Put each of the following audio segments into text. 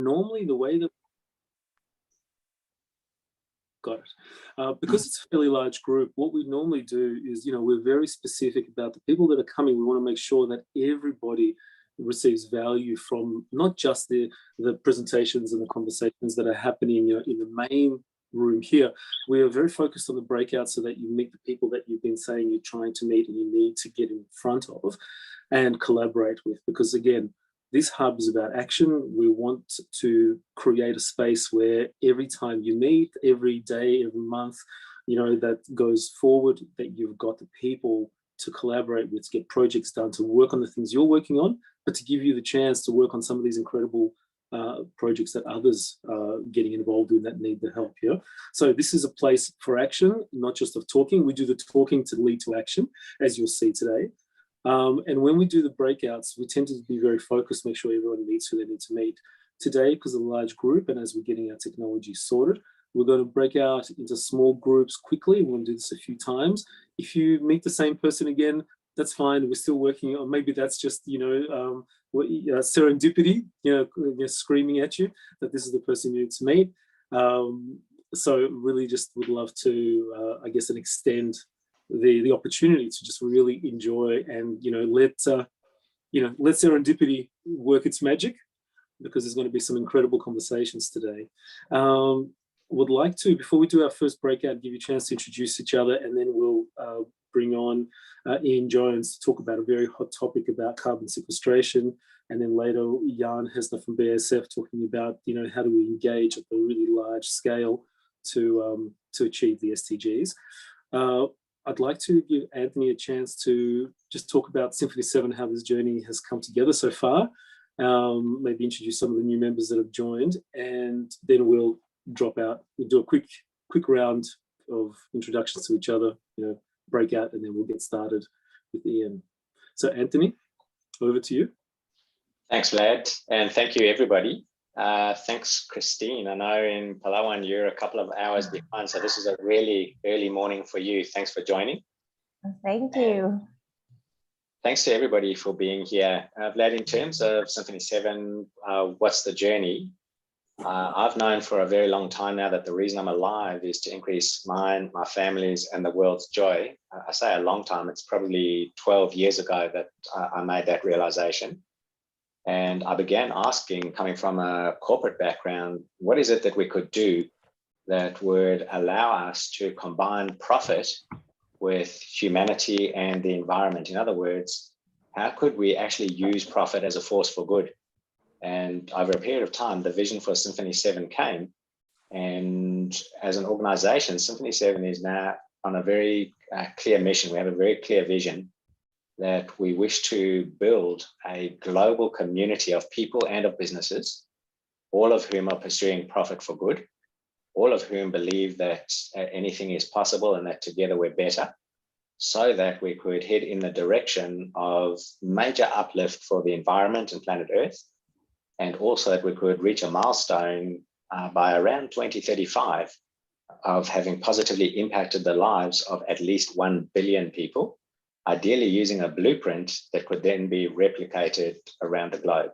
Normally the way that because it's a fairly large group, what we normally do is, we're very specific about the people that are coming. We want to make sure that everybody receives value from not just the presentations and the conversations that are happening in the main room here. We are very focused on the breakout so that you meet the people that you've been saying you're trying to meet and you need to get in front of and collaborate with, because again, this hub is about action. We want to create a space where every time you meet, every day, every month, that goes forward, that you've got the people to collaborate with, to get projects done, to work on the things you're working on, but to give you the chance to work on some of these incredible projects that others are getting involved in that need the help here. So this is a place for action, not just of talking. We do the talking to lead to action, as you'll see today. And when we do the breakouts, we tend to be very focused, make sure everyone meets who they need to meet. Today, because of the large group and as we're getting our technology sorted, we're going to break out into small groups quickly. We're going to do this a few times. If you meet the same person again, that's fine. We're still working on, maybe that's just, serendipity, screaming at you that this is the person you need to meet. So really just would love to, extend the opportunity to just really enjoy and, let serendipity work its magic, because there's going to be some incredible conversations today. Would like to, before we do our first breakout, give you a chance to introduce each other, and then we'll bring on Ian Jones to talk about a very hot topic about carbon sequestration, and then later Jan Hesner from BASF talking about how do we engage at a really large scale to achieve the SDGs. I'd like to give Anthony a chance to just talk about Symphony 7, how this journey has come together so far, maybe introduce some of the new members that have joined, and then we'll drop out. We'll do a quick round of introductions to each other, break out, and then we'll get started with Ian. So Anthony, over to you. Thanks, Vlad, and thank you, everybody. Thanks, Christine. I know in Palawan you're a couple of hours behind, so this is a really early morning for you. Thanks for joining. Thank you. Thanks to everybody for being here. Vlad, in terms of Symphony 7, what's the journey? I've known for a very long time now that the reason I'm alive is to increase mine, my family's, and the world's joy. I say a long time, it's probably 12 years ago that I made that realization. And I began asking, coming from a corporate background, what is it that we could do that would allow us to combine profit with humanity and the environment? In other words, how could we actually use profit as a force for good? And over a period of time, the vision for Symphony 7 came. And as an organization, Symphony 7 is now on a very clear mission. We have a very clear vision that we wish to build a global community of people and of businesses, all of whom are pursuing profit for good, all of whom believe that anything is possible and that together we're better, so that we could head in the direction of major uplift for the environment and planet Earth, and also that we could reach a milestone by around 2035 of having positively impacted the lives of at least 1 billion people, ideally using a blueprint that could then be replicated around the globe.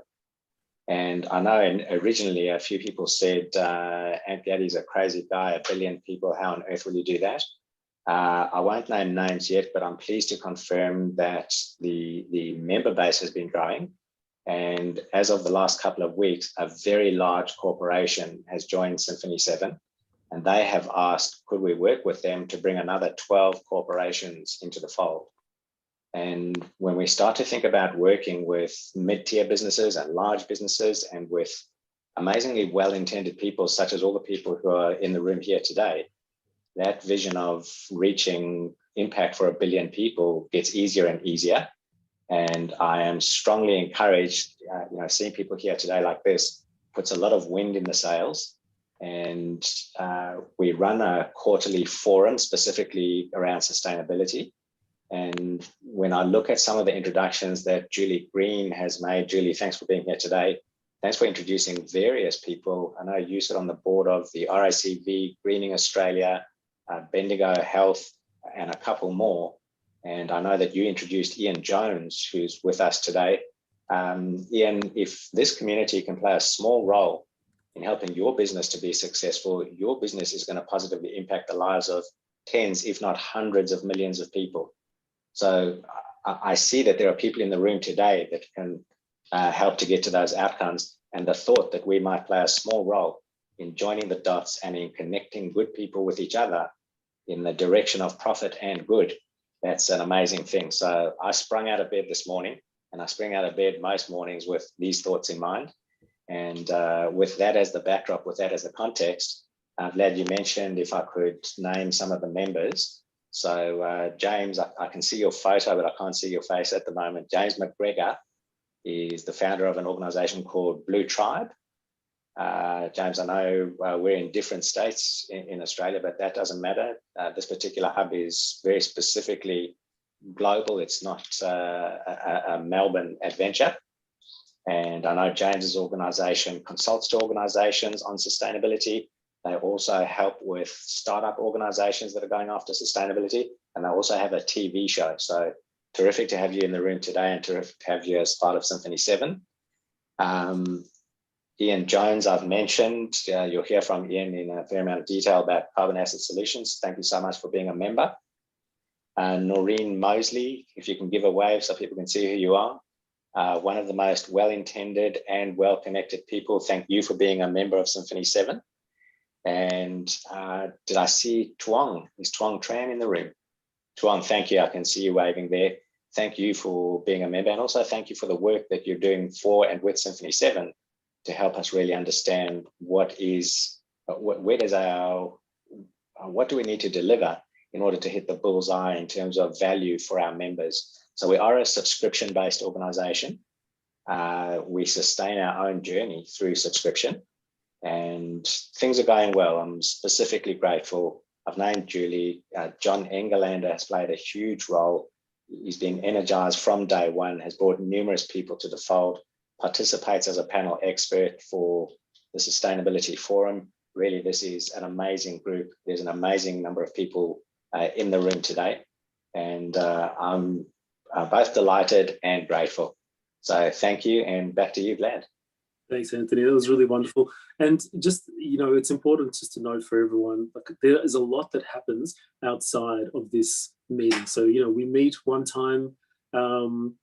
And I know originally a few people said, Gaddy's a crazy guy, 1 billion people, how on earth will you do that? I won't name names yet, but I'm pleased to confirm that the member base has been growing. And as of the last couple of weeks, a very large corporation has joined Symphony 7, and they have asked, could we work with them to bring another 12 corporations into the fold? And when we start to think about working with mid-tier businesses and large businesses and with amazingly well-intended people, such as all the people who are in the room here today, that vision of reaching impact for 1 billion people gets easier and easier. And I am strongly encouraged, seeing people here today like this puts a lot of wind in the sails. And we run a quarterly forum specifically around sustainability. And when I look at some of the introductions that Julie Green has made, Julie, thanks for being here today. Thanks for introducing various people. I know you sit on the board of the RACV, Greening Australia, Bendigo Health, and a couple more. And I know that you introduced Ian Jones, who's with us today. Ian, if this community can play a small role in helping your business to be successful, your business is going to positively impact the lives of tens, if not hundreds of millions of people. So I see that there are people in the room today that can help to get to those outcomes. And the thought that we might play a small role in joining the dots and in connecting good people with each other in the direction of profit and good, that's an amazing thing. So I sprung out of bed this morning, and I spring out of bed most mornings with these thoughts in mind. And with that as the backdrop, with that as the context, I'm glad you mentioned if I could name some of the members. So James, I can see your photo, but I can't see your face at the moment. James McGregor is the founder of an organization called Blue Tribe. James, I know we're in different states in Australia, but that doesn't matter. This particular hub is very specifically global. It's not a Melbourne adventure. And I know James's organization consults to organizations on sustainability. They also help with startup organizations that are going after sustainability. And they also have a TV show. So terrific to have you in the room today, and terrific to have you as part of Symphony 7. Ian Jones, I've mentioned. You'll hear from Ian in a fair amount of detail about carbon asset solutions. Thank you so much for being a member. Noreen Mosley, if you can give a wave so people can see who you are. One of the most well-intended and well-connected people. Thank you for being a member of Symphony 7. And did I see Tuong? Is Tuong Tran in the room? Tuong, thank you. I can see you waving there. Thank you for being a member, and also thank you for the work that you're doing for and with Symphony 7 to help us really understand what do we need to deliver in order to hit the bullseye in terms of value for our members. So we are a subscription-based organization. We sustain our own journey through subscription, and things are going well. I'm specifically grateful. I've named Julie. John Engelander has played a huge role. He's been energized from day one, has brought numerous people to the fold, participates as a panel expert for the Sustainability Forum. Really, this is an amazing group. There's an amazing number of people in the room today, and I'm both delighted and grateful. So thank you, and back to you, Vlad. Thanks, Anthony. That was really wonderful. And just, it's important just to note for everyone, like, there is a lot that happens outside of this meeting. So, we meet one time, on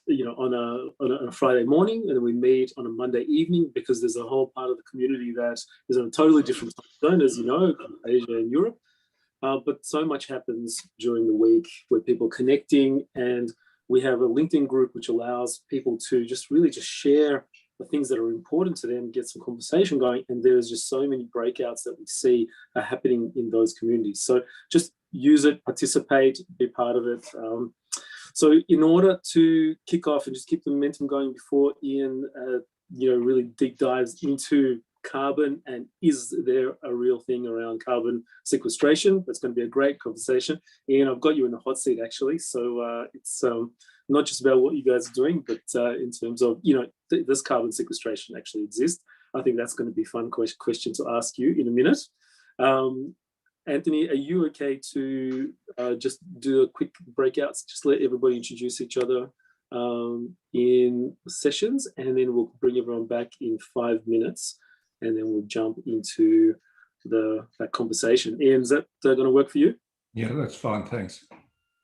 a Friday morning, and then we meet on a Monday evening, because there's a whole part of the community that is on a totally different time zone, as you know, Asia and Europe. But so much happens during the week where people are connecting, and we have a LinkedIn group which allows people to just share the things that are important to them, get some conversation going, and there's just so many breakouts that we see are happening in those communities. So just use it, participate, be part of it. So in order to kick off and just keep the momentum going before Ian, really deep dives into carbon, and is there a real thing around carbon sequestration? That's going to be a great conversation. Ian, I've got you in the hot seat, actually. So it's not just about what you guys are doing, but in terms of, does carbon sequestration actually exist? I think that's going to be a fun question to ask you in a minute. Anthony, are you okay to just do a quick breakouts? Just let everybody introduce each other in sessions, and then we'll bring everyone back in 5 minutes, and then we'll jump into that conversation. Ian, is that going to work for you? Yeah, that's fine. Thanks.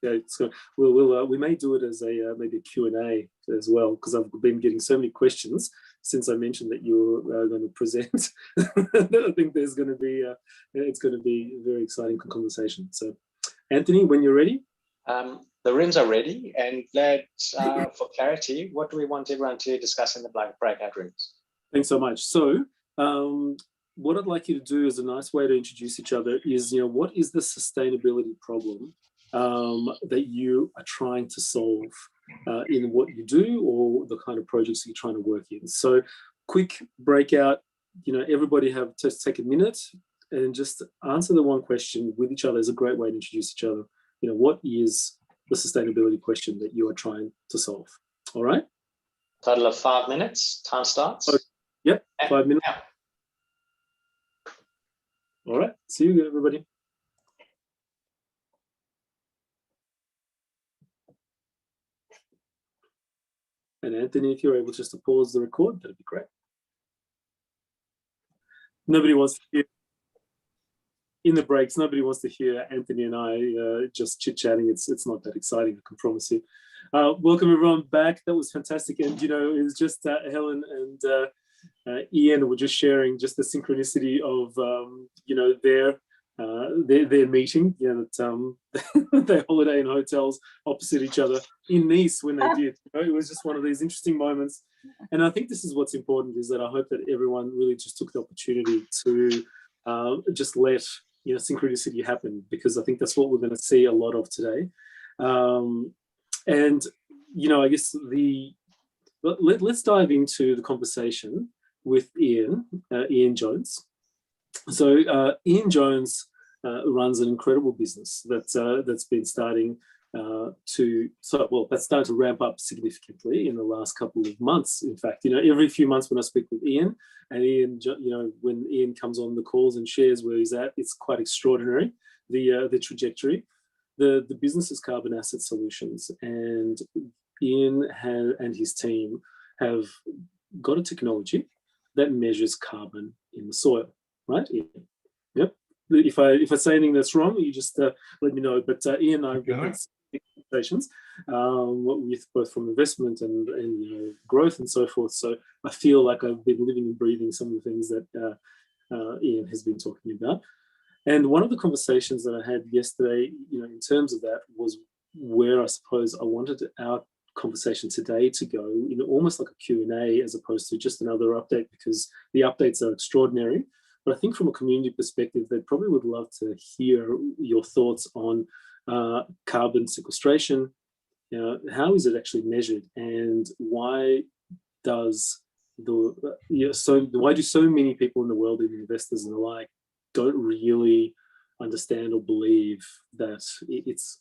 Yeah, so we may do it as maybe a Q&A as well, because I've been getting so many questions since I mentioned that you were going to present. I think there's going to be it's going to be a very exciting conversation. So, Anthony, when you're ready. The rooms are ready, and Vlad, for clarity, what do we want everyone to discuss in the breakout rooms? Thanks so much. So, what I'd like you to do, as a nice way to introduce each other, is what is the sustainability problem that you are trying to solve in what you do, or the kind of projects you're trying to work in. So quick breakout, everybody have just take a minute and just answer the one question with each other. Is a great way to introduce each other. What is the sustainability question that you are trying to solve? All right. Total of 5 minutes. Time starts. Okay. Yep, 5 minutes. Yeah. All right. See you, everybody. And Anthony, if you're able just to pause the record, that'd be great. Nobody wants to hear, in the breaks, nobody wants to hear Anthony and I just chit-chatting. It's not that exciting, I can promise you. Welcome everyone back. That was fantastic. And, it was just Helen and Ian were just sharing just the synchronicity of, their meeting, that they holiday in hotels opposite each other in Nice when they did. It was just one of these interesting moments. And I think this is what's important, is that I hope that everyone really just took the opportunity to just let synchronicity happen, because I think that's what we're going to see a lot of today. I guess let's dive into the conversation with Ian Jones. So Ian Jones runs an incredible business that's been starting that's starting to ramp up significantly in the last couple of months. In fact, every few months when I speak with Ian, and Ian, when Ian comes on the calls and shares where he's at, it's quite extraordinary, the trajectory. The business is Carbon Asset Solutions, and Ian and his team have got a technology that measures carbon in the soil, right, Ian? Yep. If I say anything that's wrong, you just let me know. But Ian and I have had conversations with both from investment and growth and so forth. So I feel like I've been living and breathing some of the things that Ian has been talking about. And one of the conversations that I had yesterday, in terms of that, was where I suppose I wanted our conversation today to go, almost like a Q&A as opposed to just another update, because the updates are extraordinary. But I think from a community perspective, they probably would love to hear your thoughts on carbon sequestration. How is it actually measured, and why do so many people in the world, and investors and the like, don't really understand or believe that it's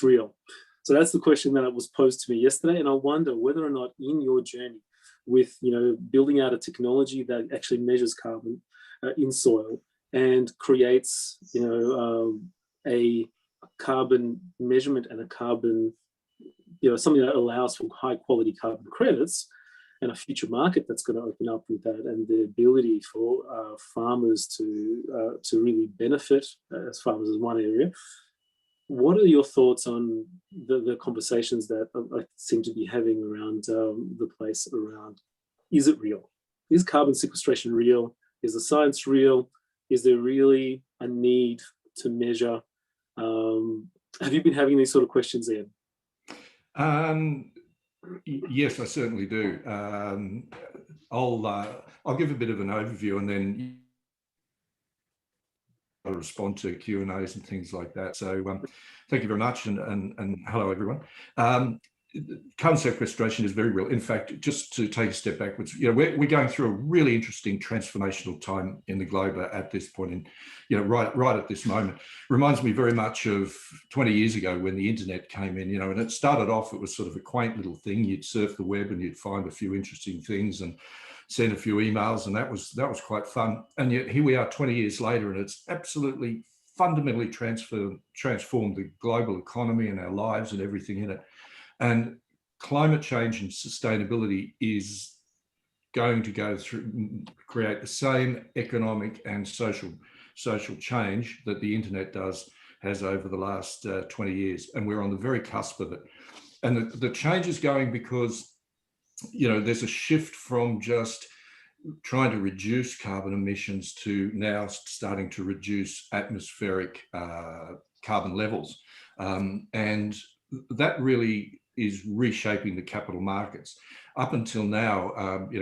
real? So that's the question that was posed to me yesterday, and I wonder whether or not in your journey with building out a technology that actually measures carbon in soil and creates a carbon measurement and a carbon something that allows for high quality carbon credits, and a future market that's going to open up with that, and the ability for farmers to really benefit as farmers is one area. What are your thoughts on the conversations that I seem to be having around the place around, is it real? Is carbon sequestration real? Is the science real? Is there really a need to measure? Have you been having these sort of questions, Ian? Yes, I certainly do. I'll give a bit of an overview, and then I'll respond to Q&As and things like that. So thank you very much, and hello everyone. Carbon sequestration is very real. In fact, just to take a step backwards, we're going through a really interesting transformational time in the globe at this point, in right at this moment. Reminds me very much of 20 years ago when the internet came in, and it started off, it was sort of a quaint little thing. You'd surf the web and you'd find a few interesting things and send a few emails, and that was quite fun. And yet here we are 20 years later, and it's absolutely fundamentally transformed the global economy and our lives and everything in it. And climate change and sustainability is going to go through, create the same economic and social change that the internet has over the last 20 years. And we're on the very cusp of it. And the change is going because, there's a shift from just trying to reduce carbon emissions to now starting to reduce atmospheric carbon levels. And that really is reshaping the capital markets. Up until now,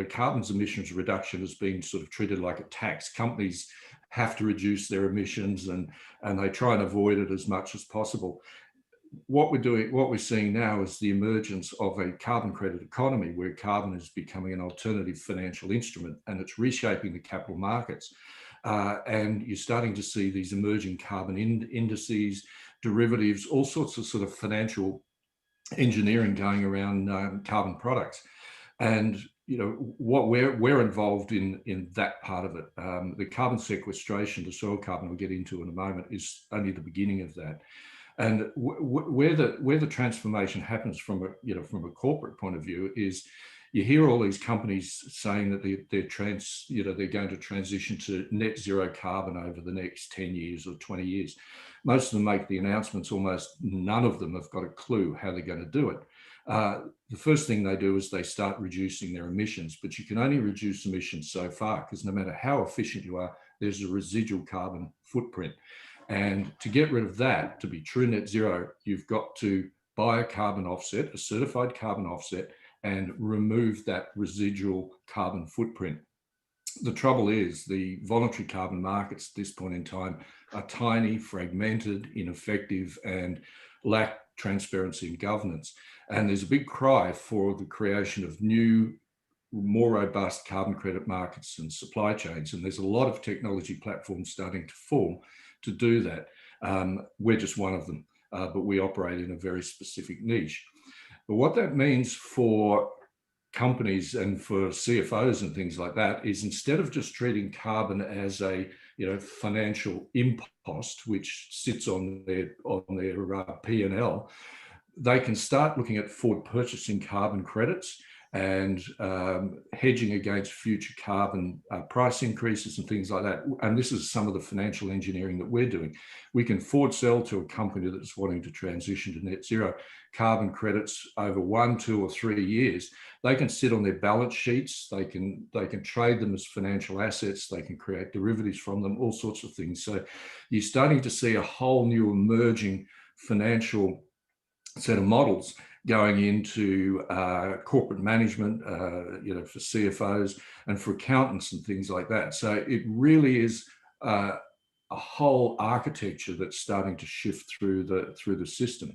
carbon emissions reduction has been sort of treated like a tax. Companies have to reduce their emissions, and they try and avoid it as much as possible. What we're seeing now is the emergence of a carbon credit economy, where carbon is becoming an alternative financial instrument, and it's reshaping the capital markets. And you're starting to see these emerging carbon indices, derivatives, all sorts of sort of financial engineering going around carbon products. And what we're involved in that part of it. The carbon sequestration, the soil carbon we'll get into in a moment, is only the beginning of that. And where the transformation happens from a corporate point of view is you hear all these companies saying that they're going to transition to net zero carbon over the next 10 years or 20 years. Most of them make the announcements, almost none of them have got a clue how they're going to do it. The first thing they do is they start reducing their emissions, but you can only reduce emissions so far, because no matter how efficient you are, there's a residual carbon footprint. And to get rid of that, to be true net zero, you've got to buy a carbon offset, a certified carbon offset, and remove that residual carbon footprint. The trouble is the voluntary carbon markets at this point in time are tiny, fragmented, ineffective, and lack transparency and governance. And there's a big cry for the creation of new, more robust carbon credit markets and supply chains. And there's a lot of technology platforms starting to form to do that. We're just one of them, but we operate in a very specific niche. But what that means for companies and for CFOs and things like that is, instead of just treating carbon as a financial impost which sits on their P&L, they can start looking at forward purchasing carbon credits and hedging against future carbon price increases and things like that. And this is some of the financial engineering that we're doing. We can forward sell to a company that's wanting to transition to net zero carbon credits over 1, 2, or 3 years. They can sit on their balance sheets. They can trade them as financial assets. They can create derivatives from them, all sorts of things. So you're starting to see a whole new emerging financial set of models going into corporate management, for CFOs and for accountants and things like that. So it really is a whole architecture that's starting to shift through the system.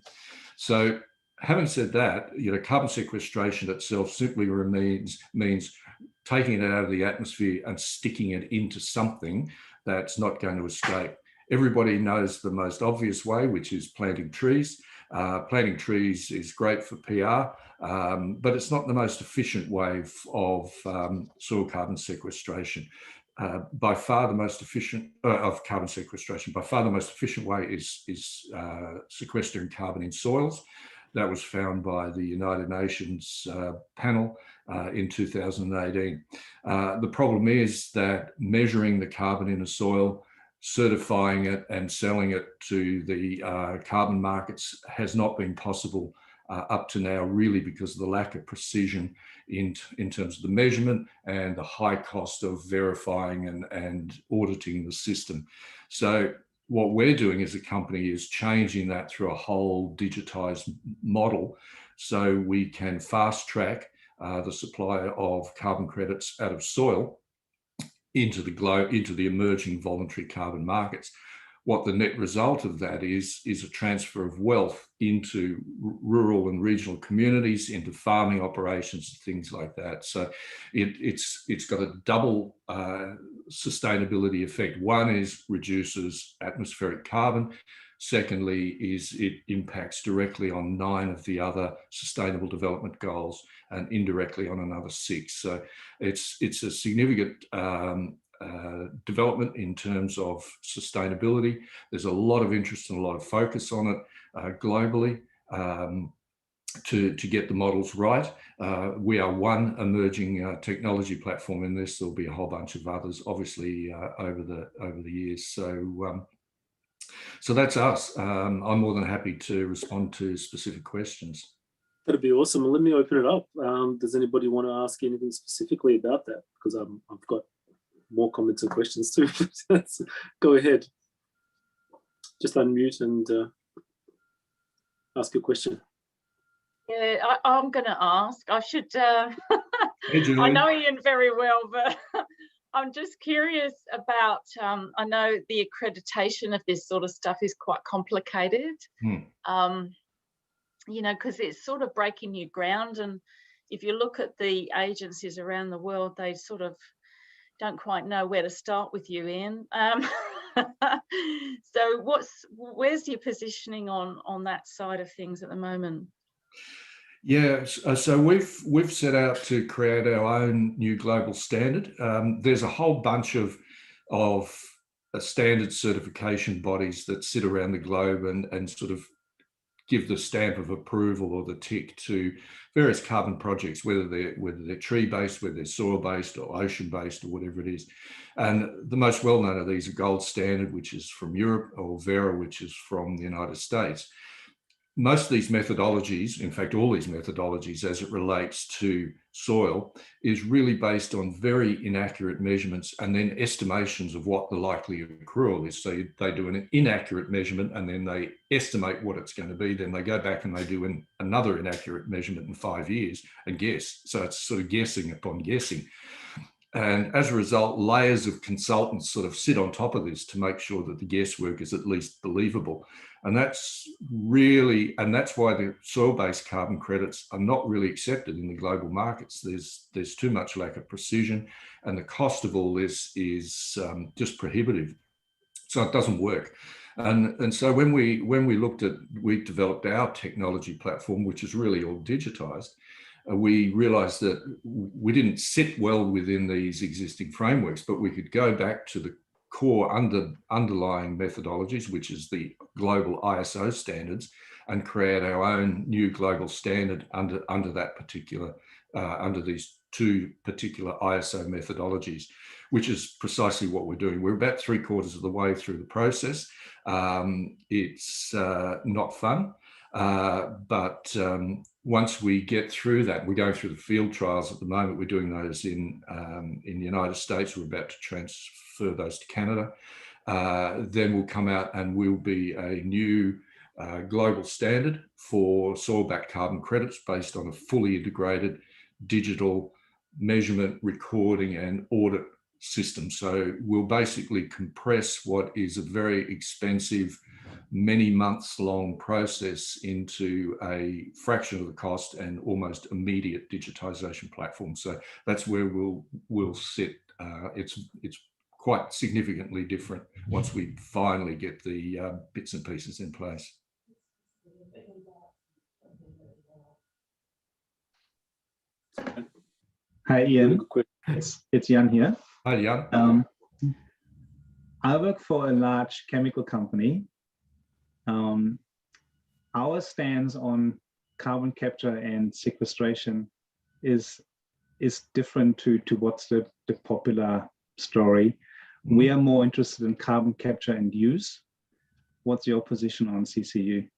So having said that, carbon sequestration itself simply means taking it out of the atmosphere and sticking it into something that's not going to escape. Everybody knows the most obvious way, which is planting trees. Planting trees is great for PR, but it's not the most efficient way of soil carbon sequestration. By far the most efficient of carbon sequestration, by far the most efficient way is sequestering carbon in soils. That was found by the United Nations panel in 2018. The problem is that measuring the carbon in a soil, certifying it and selling it to the carbon markets has not been possible up to now, really because of the lack of precision in terms of the measurement and the high cost of verifying and auditing the system. So what we're doing as a company is changing that through a whole digitized model, so we can fast track the supply of carbon credits out of soil into the emerging voluntary carbon markets. What the net result of that is a transfer of wealth into rural and regional communities, into farming operations, things like that. So it's got a double sustainability effect. One is reduces atmospheric carbon. Secondly is it impacts directly on 9 of the other sustainable development goals and indirectly on another 6. So it's a significant development in terms of sustainability. There's a lot of interest and a lot of focus on it globally to get the models right. We are one emerging technology platform in this. There'll be a whole bunch of others, obviously, over the years. So that's us. I'm more than happy to respond to specific questions. That'd be awesome. Let me open it up. Does anybody want to ask anything specifically about that? Because I've got more comments and questions too. Go ahead. Just unmute and ask your question. Yeah, I'm going to ask. I should. I know Ian very well, but I'm just curious about. I know the accreditation of this sort of stuff is quite complicated. Because it's sort of breaking new ground, and if you look at the agencies around the world, they sort of don't quite know where to start with you, Ian. So where's your positioning on that side of things at the moment? Yeah, so we've set out to create our own new global standard. There's a whole bunch of standard certification bodies that sit around the globe and sort of give the stamp of approval or the tick to various carbon projects, whether they're tree-based, whether they're soil-based or ocean-based or whatever it is. And the most well-known of these are Gold Standard, which is from Europe, or Vera, which is from the United States. Most of these methodologies, in fact, all these methodologies as it relates to soil, is really based on very inaccurate measurements and then estimations of what the likely accrual is. So they do an inaccurate measurement and then they estimate what it's going to be. Then they go back and they do another inaccurate measurement in 5 years and guess. So it's sort of guessing upon guessing. And as a result, layers of consultants sort of sit on top of this to make sure that the guesswork is at least believable. And that's why the soil-based carbon credits are not really accepted in the global markets. There's too much lack of precision, and the cost of all this is just prohibitive. So it doesn't work. And so when we developed our technology platform, which is really all digitized, we realized that we didn't sit well within these existing frameworks, but we could go back to the core underlying methodologies, which is the global ISO standards, and create our own new global standard under that particular, under these two particular ISO methodologies, which is precisely what we're doing. We're about 3/4 of the way through the process. It's not fun. But once we get through that, we're going through the field trials at the moment. We're doing those in the United States. We're about to transfer those to Canada. Then we'll come out and we'll be a new global standard for soil-backed carbon credits based on a fully integrated digital measurement, recording and audit system. So we'll basically compress what is a very expensive, many months long process into a fraction of the cost and almost immediate digitization platform. So that's where we'll sit. It's quite significantly different once we finally get the bits and pieces in place. Hi, Ian. It's Jan here. Hi, Jan. I work for a large chemical company. Our stance on carbon capture and sequestration is different to what's the popular story. We are more interested in carbon capture and use. What's your position on CCU?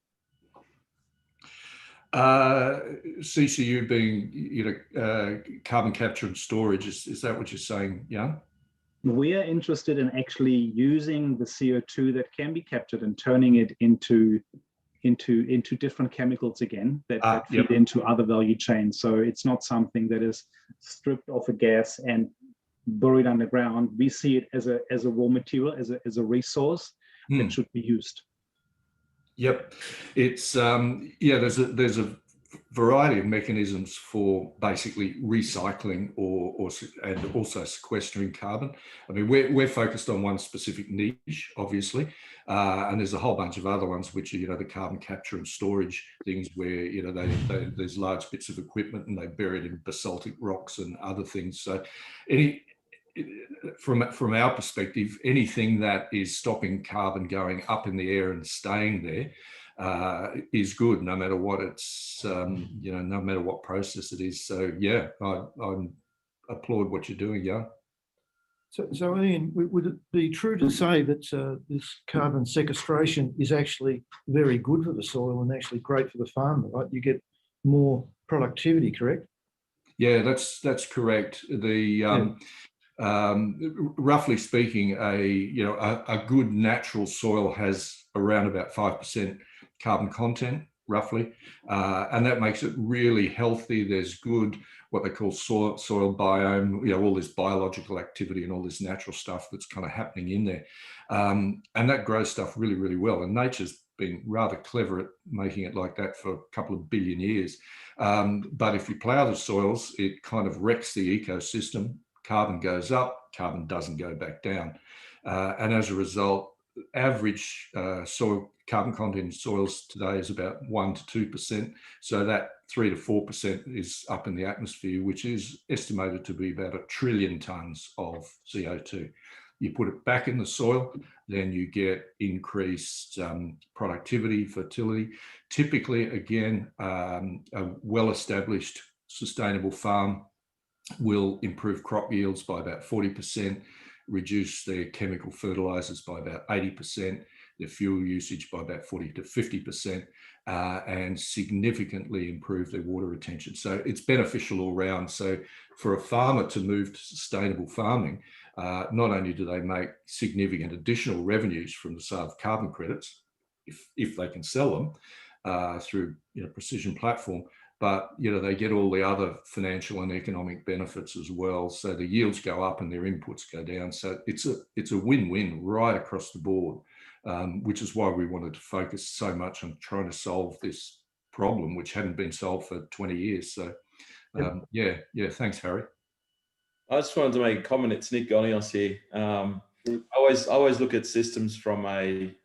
CCU being, carbon capture and storage. Is that what you're saying, Jan? We are interested in actually using the CO2 that can be captured and turning it into different chemicals again that feed into other value chains. So it's not something that is stripped of a gas and buried underground. We see it as a raw material, as a resource that should be used. Yep, it's there's a variety of mechanisms for basically recycling and also sequestering carbon. I mean, we're focused on one specific niche, obviously, and there's a whole bunch of other ones which are, the carbon capture and storage things where, there's large bits of equipment and they bury it in basaltic rocks and other things. So from our perspective, anything that is stopping carbon going up in the air and staying there is good, no matter what it's, no matter what process it is. So yeah, I applaud what you're doing, yeah. So Ian, would it be true to say that this carbon sequestration is actually very good for the soil and actually great for the farmer, right? You get more productivity, correct? Yeah, that's correct. The roughly speaking, a good natural soil has around about 5% carbon content, roughly, and that makes it really healthy. There's good, what they call soil biome, all this biological activity and all this natural stuff that's kind of happening in there, and that grows stuff really, really well. And nature's been rather clever at making it like that for a couple of billion years. But if you plough the soils, it kind of wrecks the ecosystem. Carbon goes up, carbon doesn't go back down. And as a result, average soil carbon content in soils today is about 1 to 2%. So that 3 to 4% is up in the atmosphere, which is estimated to be about 1 trillion tonnes of CO2. you put it back in the soil, then you get increased productivity, fertility. Typically, again, a well-established sustainable farm will improve crop yields by about 40%, reduce their chemical fertilizers by about 80%, their fuel usage by about 40 to 50%, and significantly improve their water retention. So it's beneficial all round. So for a farmer to move to sustainable farming, not only do they make significant additional revenues from the sale of carbon credits, if they can sell them through precision platform, but they get all the other financial and economic benefits as well. So the yields go up and their inputs go down. So it's a win-win right across the board, which is why we wanted to focus so much on trying to solve this problem, which hadn't been solved for 20 years. So yeah, thanks, Harry. I just wanted to make a comment. It's Nick Gonios here. I always look at systems from a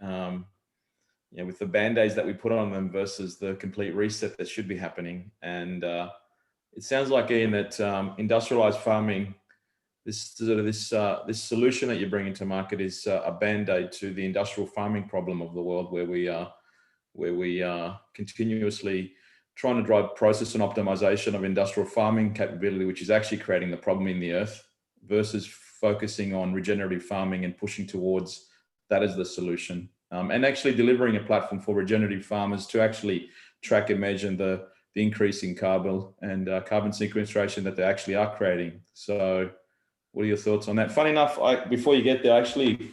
with the band-aids that we put on them versus the complete reset that should be happening. And it sounds like, Ian, that industrialized farming, this solution that you're bringing to market is a band-aid to the industrial farming problem of the world, where we are continuously trying to drive process and optimization of industrial farming capability, which is actually creating the problem in the earth, versus focusing on regenerative farming and pushing towards that as the solution. And actually delivering a platform for regenerative farmers to actually track and measure the increase in carbon and carbon sequestration that they actually are creating. So what are your thoughts on that? Funny enough, before you get there, actually,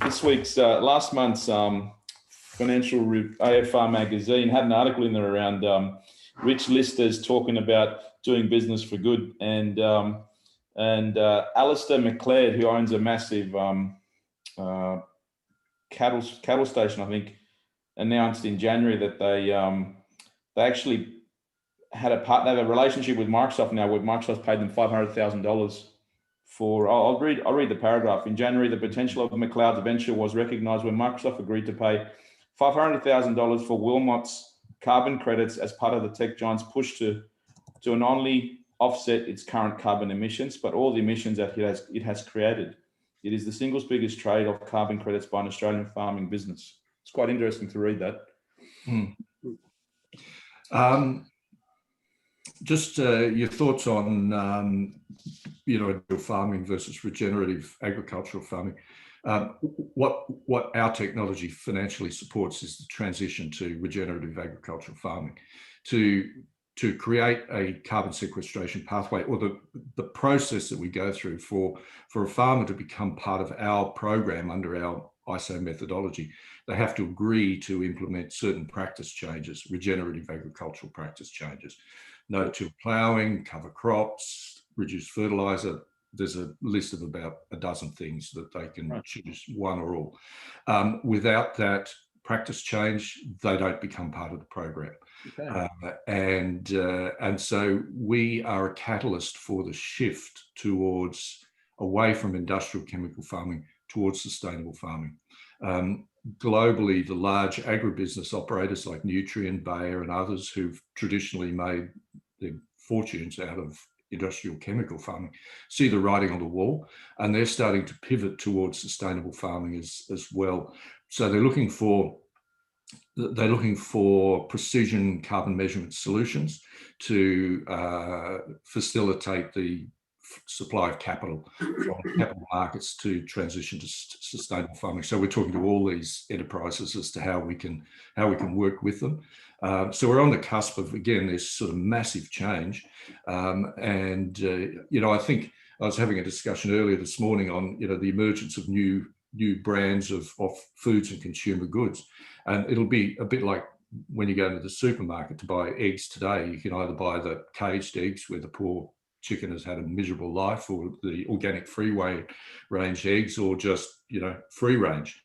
this week's, last month's Financial AFR magazine had an article in there around rich listers talking about doing business for good. And Alistair McLeod, who owns a massive cattle station, I think, announced in January that they actually had they have a relationship with Microsoft now, where Microsoft paid them $500,000 for. I'll read the paragraph. In January, the potential of McLeod's venture was recognised when Microsoft agreed to pay $500,000 for Wilmot's carbon credits as part of the tech giant's push to not only offset its current carbon emissions, but all the emissions that it has created. It is the single biggest trade of carbon credits by an Australian farming business. It's quite interesting to read that. Just your thoughts on farming versus regenerative agricultural farming. What our technology financially supports is the transition to regenerative agricultural farming, to create a carbon sequestration pathway, or the process that we go through for a farmer to become part of our program under our ISO methodology. They have to agree to implement certain practice changes, regenerative agricultural practice changes. No-till ploughing, cover crops, reduce fertilizer. There's a list of about a dozen things that they can choose, one or all. Without that practice change, they don't become part of the program. Okay. And so we are a catalyst for the shift away from industrial chemical farming towards sustainable farming. Globally, the large agribusiness operators like Nutrien, Bayer, and others who've traditionally made their fortunes out of industrial chemical farming see the writing on the wall, and they're starting to pivot towards sustainable farming as well. So they're looking for precision carbon measurement solutions to facilitate the supply of capital from capital markets to transition to sustainable farming. So we're talking to all these enterprises as to how we can work with them. So we're on the cusp of, again, this sort of massive change. I think I was having a discussion earlier this morning on the emergence of new brands of foods and consumer goods, and it'll be a bit like when you go into the supermarket to buy eggs today. You can either buy the caged eggs where the poor chicken has had a miserable life, or the organic free range eggs, or just free range.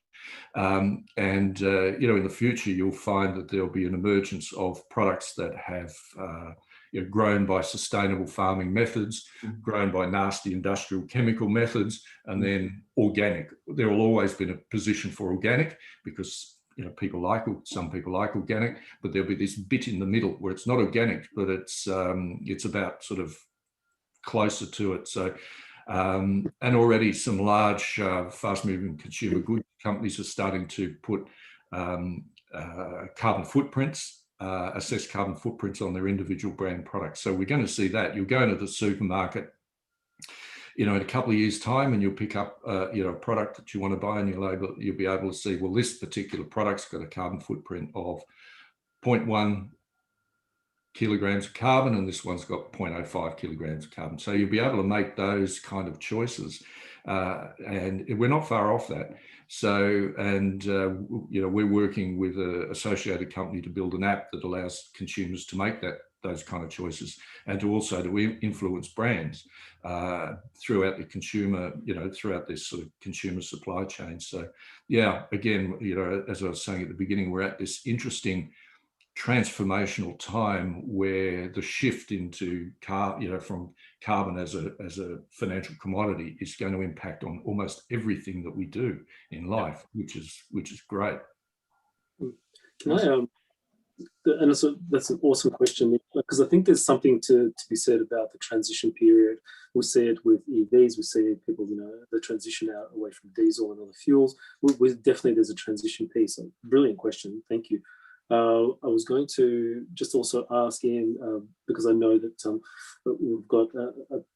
In the future, you'll find that there'll be an emergence of products that have grown by sustainable farming methods, grown by nasty industrial chemical methods, and then organic. There will always be a position for organic because some people like organic, but there'll be this bit in the middle where it's not organic, but it's about sort of closer to it. So And already some large fast-moving consumer goods companies are starting to put carbon footprints, assess carbon footprints on their individual brand products. So we're going to see that. You'll go into the supermarket, in a couple of years' time, and you'll pick up a product that you want to buy, and you'll be able to see, well, this particular product's got a carbon footprint of 0.1 kilograms of carbon, and this one's got 0.05 kilograms of carbon. So you'll be able to make those kind of choices, and we're not far off that. So, and we're working with an associated company to build an app that allows consumers to make those kind of choices, and to also to influence brands throughout the consumer, throughout this sort of consumer supply chain. So, yeah, again, as I was saying at the beginning, we're at this interesting transformational time where the shift into from carbon as a financial commodity is going to impact on almost everything that we do in life, which is great. Can I and that's an awesome question, because I think there's something to be said about the transition period. We see it with EVs, we see people, the transition out away from diesel and other fuels. Definitely there's a transition piece. So brilliant question, thank you. I was going to just also ask Ian, because I know that we've got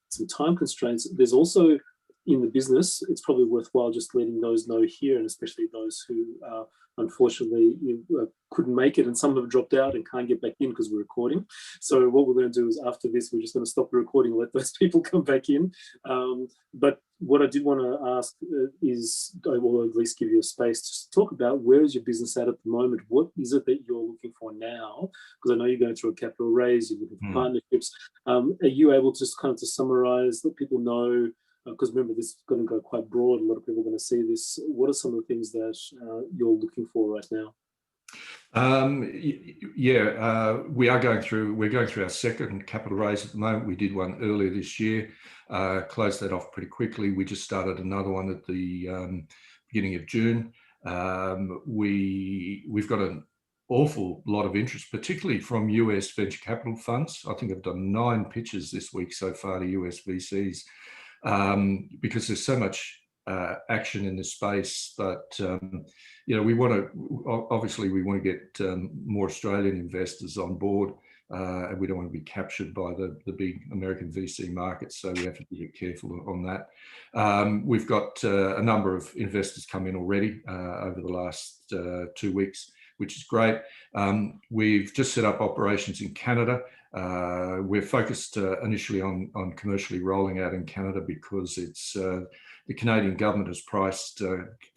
some time constraints. There's also in the business, it's probably worthwhile just letting those know here, and especially those who unfortunately couldn't make it, and some have dropped out and can't get back in because we're recording. So what we're going to do is after this, we're just going to stop the recording and let those people come back in. But what I did want to ask is, I will at least give you a space to talk about where is your business at the moment? What is it that you're looking for now? Because I know you're going through a capital raise, you're looking for partnerships. Are you able to just kind of to summarize, let people know, because remember, this is going to go quite broad. A lot of people are going to see this. What are some of the things that you're looking for right now? We're going through our second capital raise at the moment. We did one earlier this year, closed that off pretty quickly. We just started another one at the beginning of June. We've got an awful lot of interest, particularly from US venture capital funds. I think I've done 9 pitches this week so far to US VCs. Because there's so much action in this space, but we want to get more Australian investors on board, and we don't want to be captured by the big American VC market, so we have to be careful on that. We've got a number of investors come in already over the last 2 weeks, which is great. We've just set up operations in Canada. We're focused initially on commercially rolling out in Canada because it's the Canadian government has priced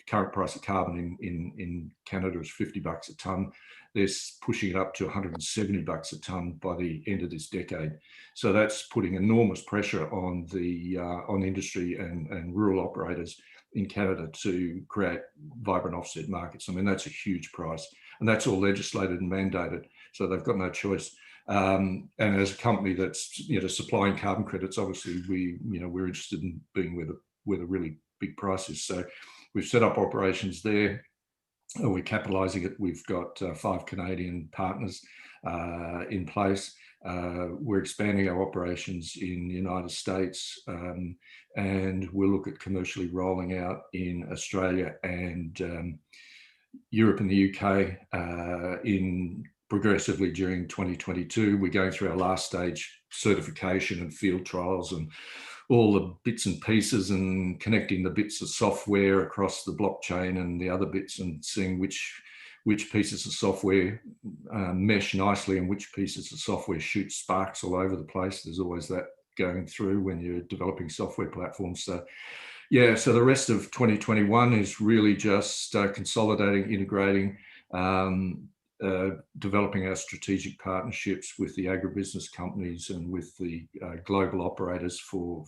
current price of carbon in Canada is $50 a tonne. They're pushing it up to $170 a tonne by the end of this decade. So that's putting enormous pressure on the industry and rural operators in Canada to create vibrant offset markets. I mean, that's a huge price, and that's all legislated and mandated. So they've got no choice. And as a company that's supplying carbon credits, obviously we're interested in being where the really big price is. So we've set up operations there. We're capitalising it. We've got 5 Canadian partners in place. We're expanding our operations in the United States, and we'll look at commercially rolling out in Australia and Europe and the UK in progressively during 2022. We're going through our last stage certification and field trials and all the bits and pieces, and connecting the bits of software across the blockchain and the other bits, and seeing which pieces of software mesh nicely and which pieces of software shoot sparks all over the place. There's always that going through when you're developing software platforms. So yeah, so the rest of 2021 is really just consolidating, integrating, developing our strategic partnerships with the agribusiness companies and with the global operators for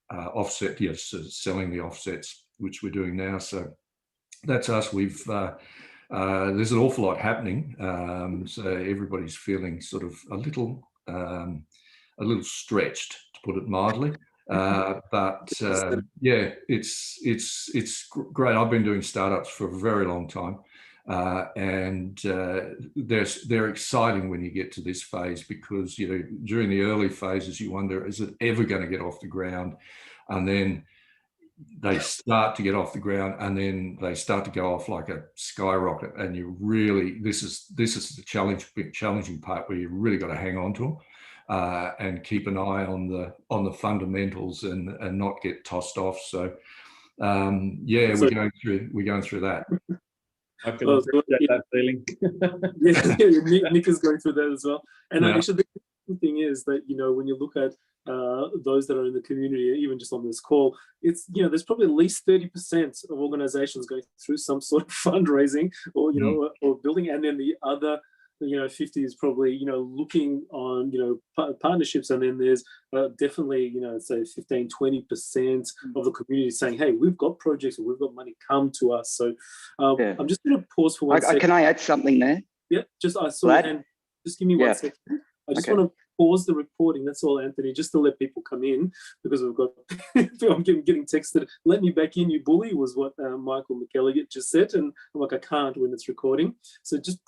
offset, selling the offsets, which we're doing now. So that's us. We've there's an awful lot happening, so everybody's feeling sort of a little stretched, to put it mildly. But yeah, it's great. I've been doing startups for a very long time. They're exciting when you get to this phase, because during the early phases you wonder, is it ever going to get off the ground? And then they start to get off the ground, and then they start to go off like a skyrocket, and you really, this is the challenging part, where you really got to hang on to them and keep an eye on the fundamentals and not get tossed off. So yeah, we're going through that. I can appreciate that feeling. Nick is going through that as well. And actually, the thing is that when you look at those that are in the community, even just on this call, it's there's probably at least 30% of organizations going through some sort of fundraising or or building, and then the other 50 is probably looking on partnerships, and then there's definitely say 15-20% of the community saying, hey, we've got projects or we've got money, come to us. So I'm just going to pause for 1 second. Can I add something there? Yeah, I saw it, and just give me 1 second. I just want to pause the recording. That's all, Anthony, just to let people come in, because we've got I'm getting texted, let me back in, you bully, was what Michael McElligott just said, and I'm like, I can't when it's recording. So just